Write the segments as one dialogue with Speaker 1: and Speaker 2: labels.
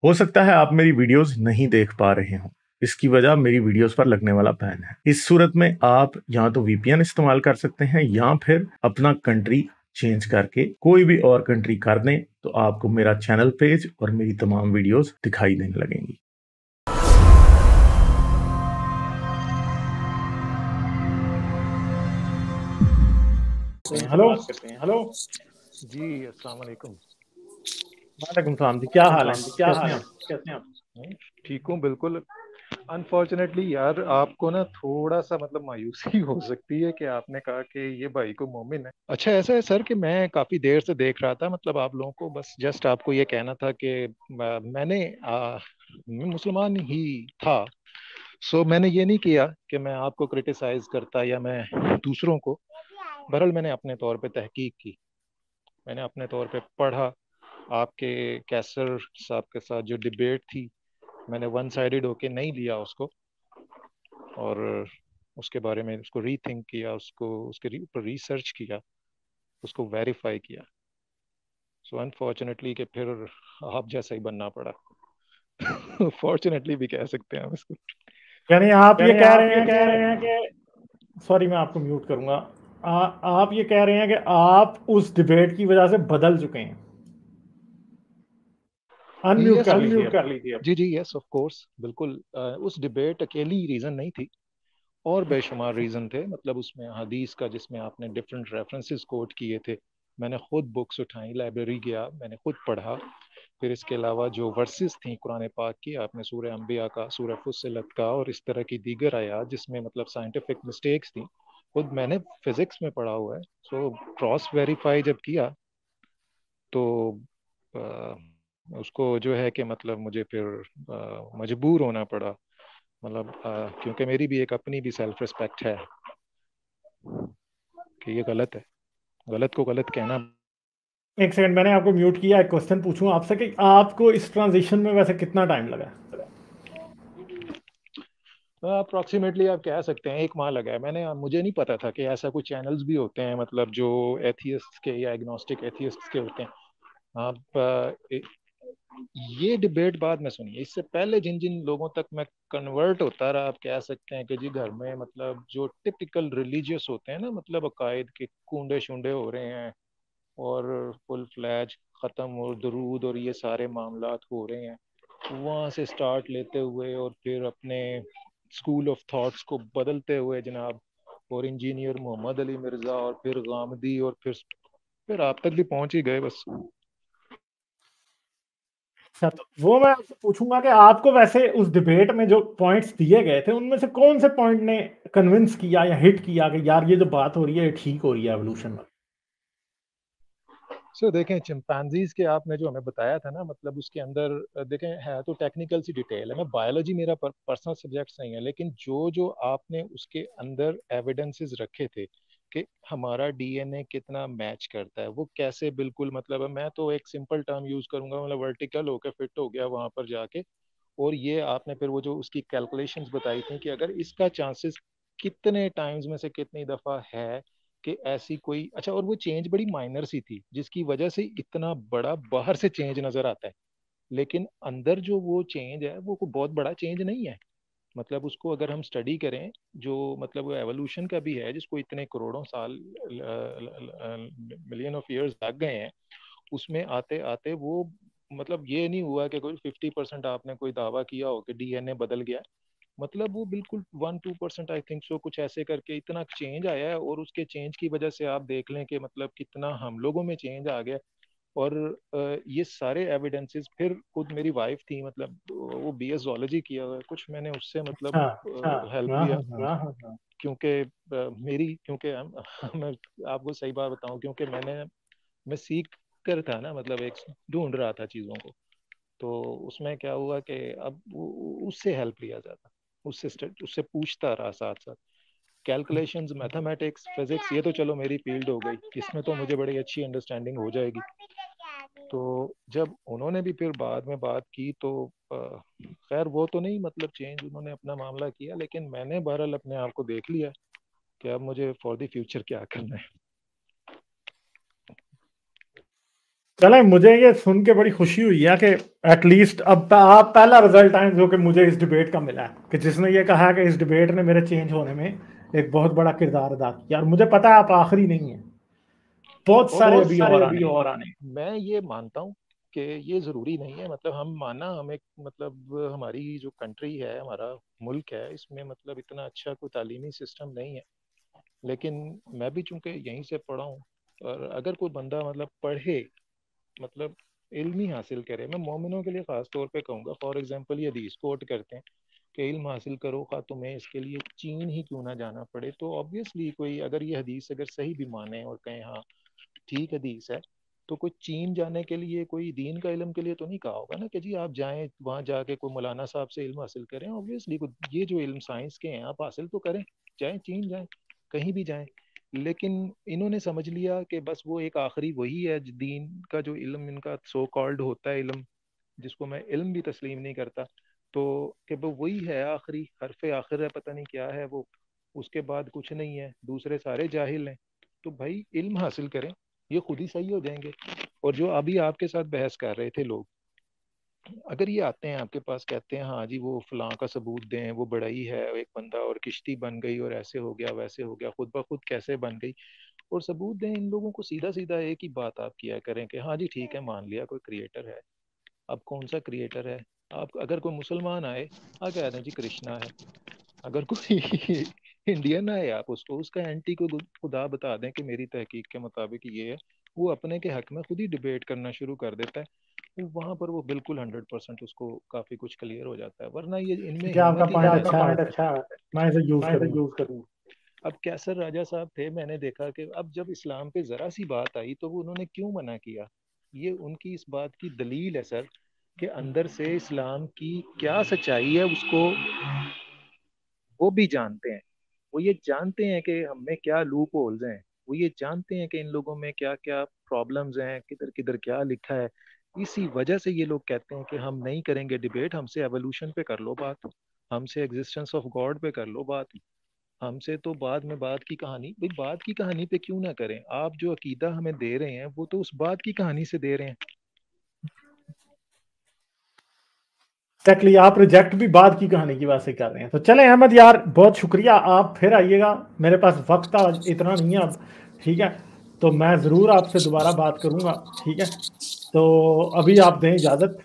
Speaker 1: हो सकता है आप मेरी वीडियोस नहीं देख पा रहे हो। इसकी वजह मेरी वीडियोस पर लगने वाला बैन है। इस सूरत में आप या तो वीपीएन इस्तेमाल कर सकते हैं या फिर अपना कंट्री चेंज करके कोई भी और कंट्री कर दें, तो आपको मेरा चैनल पेज और मेरी तमाम वीडियोस दिखाई देने लगेंगी। हेलो।
Speaker 2: बात करते हैं। हेलो
Speaker 3: जी, अस्सलाम वालेकुम।
Speaker 1: वालेकुम सलाम जी, क्या हाल है?
Speaker 2: क्या
Speaker 1: कैसे
Speaker 2: हाल
Speaker 1: हैं
Speaker 2: है?
Speaker 1: आप?
Speaker 2: कैसे हैं आप?
Speaker 3: ठीक हूँ बिल्कुल। अनफॉर्चुनेटली यार, आपको ना थोड़ा सा मतलब मायूसी हो सकती है कि आपने कहा कि ये भाई को मोमिन है। अच्छा, ऐसा है सर कि मैं काफी देर से देख रहा था मतलब आप लोगों को, बस जस्ट आपको ये कहना था कि मैं मुसलमान ही था। सो मैंने ये नहीं किया कि मैं आपको क्रिटिसाइज करता या मैं दूसरों को। बहरहाल मैंने अपने तौर पे तहकीक की, मैंने अपने तौर पे पढ़ा। आपके कैसर साहब के साथ जो डिबेट थी, मैंने वन साइडेड होके नहीं लिया उसको, और उसके बारे में उसको रीथिंक किया, उसको उसके ऊपर रिसर्च किया, उसको वेरीफाई किया। सो अनफॉर्चुनेटली कि फिर आप जैसा ही बनना पड़ा। फॉर्चुनेटली भी कह सकते हैं हम इसको।
Speaker 1: यानी आप ये
Speaker 2: यानी
Speaker 1: कह
Speaker 2: आप
Speaker 1: रहे
Speaker 2: ये
Speaker 1: हैं
Speaker 2: कह रहे हैं
Speaker 1: कि,
Speaker 2: कि
Speaker 1: सॉरी मैं आपको म्यूट करूंगा। आप ये कह रहे हैं कि आप उस डिबेट की वजह से बदल चुके हैं। अनम्यूट
Speaker 3: यस,
Speaker 1: कर लीजिए
Speaker 2: अनम्यूट
Speaker 1: अब।
Speaker 2: कर लीजिए अब।
Speaker 3: जी जी, यस ऑफ कोर्स, बिल्कुल। उस डिबेट अकेली रीजन नहीं थी, और बेशुमार रीजन थे। मतलब उसमें हदीस का, जिसमें आपने डिफरेंट रेफरेंसेस कोट किए थे, मैंने खुद बुक्स उठाई, लाइब्रेरी गया, मैंने खुद पढ़ा। फिर इसके अलावा जो वर्सेस थी कुरान पाक की, आपने सूरह अंबिया का, सूरह फुस्सिलत का और इस तरह की दीगर आयात जिसमें मतलब साइंटिफिक मिस्टेक्स थी, खुद मैंने फिजिक्स में पढ़ा हुआ है। सो क्रॉस वेरीफाई जब किया तो उसको जो है कि मतलब मुझे फिर मजबूर होना पड़ा। मतलब क्योंकि मेरी भी एक अपनी भी सेल्फ रिस्पेक्ट है कि ये गलत है, गलत को गलत कहना।
Speaker 1: एक सेकंड, मैंने आपको म्यूट किया। एक क्वेश्चन पूछूं आपसे कि आपको इस ट्रांजिशन में वैसे कितना टाइम लगा?
Speaker 3: अप्रोक्सीमेटली आप कह सकते हैं 1 माह लगा है। मुझे नहीं पता था कि ऐसा कुछ चैनल्स भी होते हैं, मतलब जो एथियस्ट के या एग्नोस्टिक एथियस्ट के होते हैं। आप ये डिबेट बाद में सुनिए। इससे पहले जिन जिन लोगों तक मैं कन्वर्ट होता रहा, आप कह सकते हैं कि जी घर में मतलब जो टिपिकल रिलीजियस होते हैं ना, मतलब अकायद के कूंडे शूंडे हो रहे हैं और फुल फ्लैज ख़त्म और दरूद और ये सारे मामलात हो रहे हैं, वहाँ से स्टार्ट लेते हुए और फिर अपने स्कूल ऑफ थॉट्स को बदलते हुए जनाब, और इंजीनियर मोहम्मद अली मिर्ज़ा और फिर गामदी और फिर आप तक भी पहुंच ही गए बस।
Speaker 1: अच्छा, तो वो मैं आपसे पूछूंगा कि आपको वैसे उस डिबेट में जो पॉइंट्स दिए गए थे उनमें से कौन से पॉइंट ने कन्विंस किया या हिट किया कि यार ये जो बात हो रही है ये ठीक हो रही है एवोल्यूशन में?
Speaker 3: सो देखें, चिंपैंजीज के आपने जो हमें बताया था ना, मतलब उसके अंदर देखें है तो टेक्निकल सी डिटेल है। मैं बायोलॉजी मेरा पर्सनल सब्जेक्ट नहीं है, लेकिन जो जो आपने उसके अंदर एविडेंसेस रखे थे कि हमारा डीएनए कितना मैच करता है, वो कैसे बिल्कुल, मतलब मैं तो एक सिंपल टर्म यूज करूंगा, मतलब वर्टिकल होकर फिट हो गया वहां पर जाके। और ये आपने फिर वो जो उसकी कैलकुलेशंस बताई थी कि अगर इसका चांसेस कितने टाइम्स में से कितनी दफा है कि ऐसी कोई, अच्छा, और वो चेंज बड़ी माइनर सी थी जिसकी वजह से इतना बड़ा बाहर से चेंज नजर आता है, लेकिन अंदर जो वो चेंज है वो कोई बहुत बड़ा चेंज नहीं है। मतलब उसको अगर हम स्टडी करें, जो मतलब वो एवोल्यूशन का भी है जिसको इतने करोड़ों साल, मिलियन ऑफ ईयर्स लग गए हैं, उसमें आते आते वो, मतलब ये नहीं हुआ कि कोई 50% आपने कोई दावा किया हो कि डीएनए बदल गया। मतलब वो बिल्कुल 1-2% आई थिंक सो कुछ ऐसे करके इतना चेंज आया है, और उसके चेंज की वजह से आप देख लें कि मतलब कितना हम लोगों में चेंज आ गया। और ये सारे एविडेंसेस फिर खुद मेरी वाइफ थी, मतलब वो बीएस जोलॉजी किया हुआ है, कुछ मैंने उससे मतलब
Speaker 1: अच्छा।
Speaker 3: हेल्प
Speaker 1: हाँ
Speaker 3: लिया।
Speaker 1: हाँ हाँ।
Speaker 3: क्योंकि क्योंकि मैं आपको सही बात बताऊं, क्योंकि मैं सीख कर था ना, मतलब एक ढूंढ रहा था चीज़ों को। तो उसमें क्या हुआ कि अब उससे हेल्प लिया जाता, उससे पूछता रहा साथ साथ। कैलकुलेशंस, मैथमेटिक्स, फिजिक्स, ये तो चलो मेरी फील्ड हो गई, इसमें तो मुझे बड़ी अच्छी अंडरस्टैंडिंग हो जाएगी। तो जब उन्होंने भी फिर बाद में बात की तो खैर वो तो नहीं, मतलब चेंज उन्होंने अपना मामला किया, लेकिन मैंने बहरहाल अपने आप को देख लिया कि अब मुझे फॉर द फ्यूचर क्या करना है।
Speaker 1: चले, मुझे ये सुन के बड़ी खुशी हुई है कि एटलीस्ट अब आप पहला रिजल्ट आए जो कि मुझे इस डिबेट का मिला है, कि जिसने ये कहा कि इस डिबेट ने मेरे चेंज होने में एक बहुत बड़ा किरदार अदा किया। और मुझे पता है आप आखिरी नहीं है, बहुत सारे अभी और आने।
Speaker 3: मैं ये मानता हूँ कि ये ज़रूरी नहीं है, मतलब हम माना हम एक मतलब हमारी जो कंट्री है, हमारा मुल्क है, इसमें मतलब इतना अच्छा कोई तालीमी सिस्टम नहीं है। लेकिन मैं भी चूंकि यहीं से पढ़ा हूँ, और अगर कोई बंदा मतलब पढ़े, मतलब इल्म ही हासिल करे, मैं मोमिनों के लिए ख़ास तौर पे कहूँगा, फॉर एग्जांपल ये हदीस कोट करते हैं कि इल्म हासिल करो खा तुम्हें इसके लिए चीन ही क्यों ना जाना पड़े। तो ऑब्वियसली कोई अगर ये हदीस अगर सही भी माने और कहें हाँ ठीक हदीस है, तो कोई चीन जाने के लिए, कोई दीन का इल्म के लिए तो नहीं कहा होगा ना कि जी आप जाएं वहाँ जाके कोई मौलाना साहब से इल्म हासिल करें। ऑब्वियसली ये जो इल्म साइंस के हैं आप हासिल तो करें, जाएं चीन जाएं, कहीं भी जाएं। लेकिन इन्होंने समझ लिया कि बस वो एक आखिरी वही है दीन का जो इल्म इनका सो कॉल्ड होता है इल्म, जिसको मैं इल्म भी तस्लीम नहीं करता, तो कि वो वही है आखिरी हरफ आखिर है, पता नहीं क्या है वो, उसके बाद कुछ नहीं है, दूसरे सारे जाहिल हैं। तो भाई इल्म हासिल करें, ये खुद ही सही हो जाएंगे। और जो अभी आपके साथ बहस कर रहे थे लोग, अगर ये आते हैं आपके पास कहते हैं हाँ जी वो फलां का सबूत दें, वो बड़ा ही है एक बंदा और किश्ती बन गई और ऐसे हो गया वैसे हो गया, खुद ब खुद कैसे बन गई, और सबूत दें, इन लोगों को सीधा सीधा एक ही बात आप किया करें कि हाँ जी ठीक है मान लिया कोई क्रिएटर है। अब कौन सा क्रिएटर है? आप अगर कोई मुसलमान आए, आ कह दें जी कृष्णा है। अगर कोई इंडियन आए, आप उसको उसका एंटी को खुदा बता दें कि मेरी तहकीक के मुताबिक ये है, वो अपने के हक में खुद ही डिबेट करना शुरू कर देता है। वहां पर वो बिल्कुल 100% उसको काफी कुछ क्लियर हो जाता है, वरना ये इनमें
Speaker 1: ठीक है, आपका
Speaker 3: हिम्मत ही
Speaker 1: पॉइंट
Speaker 3: नहीं
Speaker 1: अच्छा है,
Speaker 3: है।
Speaker 1: मैं इसे यूज
Speaker 3: मैं इसे
Speaker 1: करूंगा।
Speaker 3: यूज करूँ। अब कैसर राजा साहब थे, मैंने देखा कि अब जब इस्लाम पे जरा सी बात आई तो वो उन्होंने क्यों मना किया। ये उनकी इस बात की दलील है सर, कि अंदर से इस्लाम की क्या सच्चाई है उसको वो भी जानते हैं। वो ये जानते हैं कि हमें क्या लूप होल्स हैं, वो ये जानते हैं कि इन लोगों में क्या क्या प्रॉब्लम्स हैं, किधर किधर क्या लिखा है। इसी वजह से ये लोग कहते हैं कि हम नहीं करेंगे डिबेट, हमसे एवोल्यूशन पे कर लो बात, हमसे एग्जिस्टेंस ऑफ गॉड पे कर लो बात, हमसे तो बाद में बात की कहानी। भाई बात की कहानी पे क्यों ना करें, आप जो अकीदा हमें दे रहे हैं वो तो उस बात की कहानी से दे रहे हैं।
Speaker 1: एक्जैक्टली, आप रिजेक्ट भी बाद की कहानी की बात से कर रहे हैं। तो चले अहमद यार, बहुत शुक्रिया, आप फिर आइएगा, मेरे पास वक्त आज इतना नहीं है अब। ठीक है, तो मैं ज़रूर आपसे दोबारा बात करूंगा। ठीक है, तो अभी आप दें इजाज़त।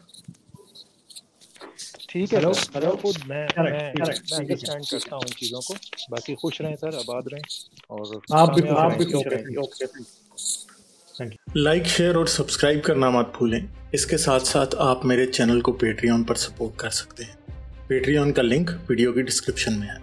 Speaker 3: ठीक है
Speaker 1: हेलो,
Speaker 3: सर, मैं खुद
Speaker 1: करेक्ट करेक्ट,
Speaker 3: मैं
Speaker 1: ठीक है,
Speaker 3: अंडरस्टैंड करता हूँ इन चीज़ों को। बाकी खुश रहें सर, आबाद रहें और
Speaker 1: आप भी
Speaker 3: कामयाब
Speaker 1: खुश
Speaker 3: रहें
Speaker 1: रहें।
Speaker 3: फ्यूचर
Speaker 1: ओके,
Speaker 3: में।
Speaker 1: Okay, thank you. Like, share और सब्सक्राइब करना मत भूलें। इसके साथ साथ आप मेरे चैनल को पेट्रियन पर सपोर्ट कर सकते हैं। पेट्रियन का लिंक वीडियो की डिस्क्रिप्शन में है।